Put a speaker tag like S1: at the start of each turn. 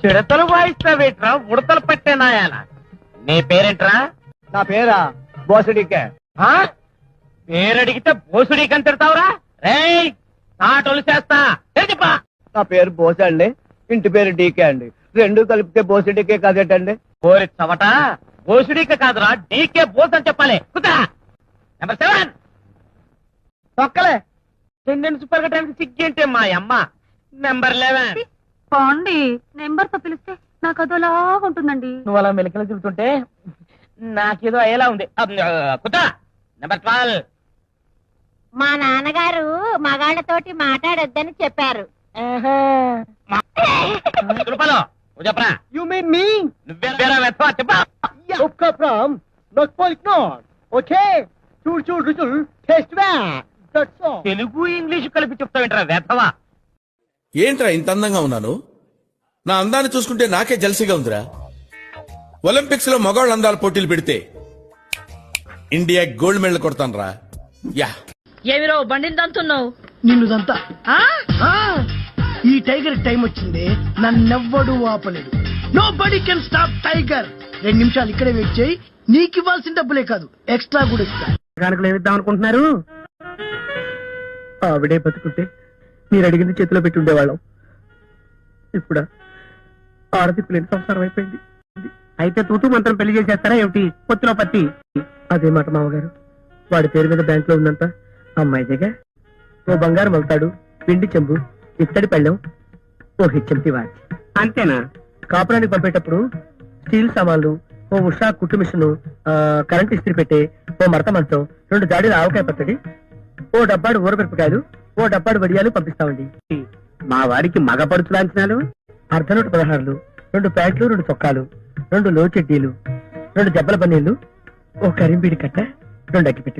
S1: చిడతలు వాయిస్తావేట్రా ఉడతలు పట్టే నాయాల. నీ పేరేంట్రా?
S2: నా పేరా బోసడికే.
S1: పేరడిగితే బోసుడీకని తిడతావురా? రేయ్ తాటలు చేస్తా చెప్పా.
S2: నా పేరు బోస అండి, ఇంటి పేరు డీకే అండి. రెండు కలిపితే బోసడికే కదేటండి.
S1: ఓరి చవట, బోసుడీక కాదురా డీకే బోస్ అని చెప్పాలి. కుదా నెంబర్ 7 తొక్కలే అటెండెన్స్ పెరగడానికి సిగ్గేంటే మా అమ్మ. నెంబర్ 11
S3: పోండి, నెంబర్ తో పిలిస్తే నాకు అదోలా ఉంటుందండి.
S1: నువ్వు అలా మెలికలు తిరుగుతుంటే నాకేదో అయ్యేలా ఉంది. కుదా నెంబర్ 12
S4: మా నాన్నగారు మగాళ్ళతోటి మాట్లాడొద్దని చెప్పారు.
S1: రూపాయలు చెప్పరా?
S2: యు మీన్ మీ?
S1: నువ్వేరా వెతవా చెప్పా.
S2: ఒక్క from not folic not. Okay చూడు చూడు రుచులు టేస్ట్ బ్యా. That's all.
S1: తెలుగు ఇంగ్లీష్ కలిపి చెప్తావేంట్రా వెతవా?
S5: ఏంట్రా ఇంత అందంగా ఉన్నాను? నా అందాన్ని చూసుకుంటే నాకే జల్సీగా ఉందిరా. ఒలింపిక్స్ లో మగవాళ్ళ అందాల పోటీలు పెడితే ఇండియా గోల్డ్ మెడల్ కొడతాను రా. యా
S3: ఏమిరో బండిని దంతున్నావు?
S6: నిన్నుదంతా ఈ టైగర్ టైం వచ్చింది, నన్నెవ్వడు ఆపలేడు. Nobody can stop Tiger. 2 నిమిషాలు ఇక్కడే వెయిట్ చేయి, నీకు ఇవ్వాల్సిన డబ్బులే కాదు ఎక్స్ట్రా కూడా ఇస్తా.
S2: కానుకలు ఏమిద్దాం అనుకుంటున్నారు? ఆవిడే బతుకుంటే మీరు అడిగింది చేతిలో పెట్టి ఉండేవాళ్ళం. ఇప్పుడు ఆడదిక్కు లేని సంసారం అయిపోయింది. అయితే తూతూ మంత్రం పెళ్లి చేసేస్తారా ఏమిటి? పొత్తులో పత్తి. అదే మాట మామగారు, వాడి పేరు మీద బ్యాంక్ లో ఉందంట. అమ్మాయిదేగా. ఓ బంగారం అవుతాడు, పిండి చెంబు, ఇత్తడి పళ్ళెం, ఓ హెచ్ఎంటి వాచ్. అంతేనా? కాపురానికి పంపేటప్పుడు స్టీల్ సామాన్లు, ఓ ఉషా కుట్టు మిషన్, కరెంట్ ఇస్త్రీ పెట్టే, ఓ మడత మంచం, 2 జాడీల ఆవకాయ పచ్చడి, ఓ డబ్బాడు ఊరమిరపకాయలు, ఓ డబ్బాడు వడియాలు పంపిస్తామండి. మా వారికి మగ పడుచు లాంఛనాలు అర్ధనూట 16, 2 ప్యాంట్లు, 2 చొక్కాలు, 2 లో చెడ్డీలు, 2 జబ్బల పన్నీళ్లు, ఓ కరింబీడి కట్ట, 2 అగ్గిపెట్టెలు.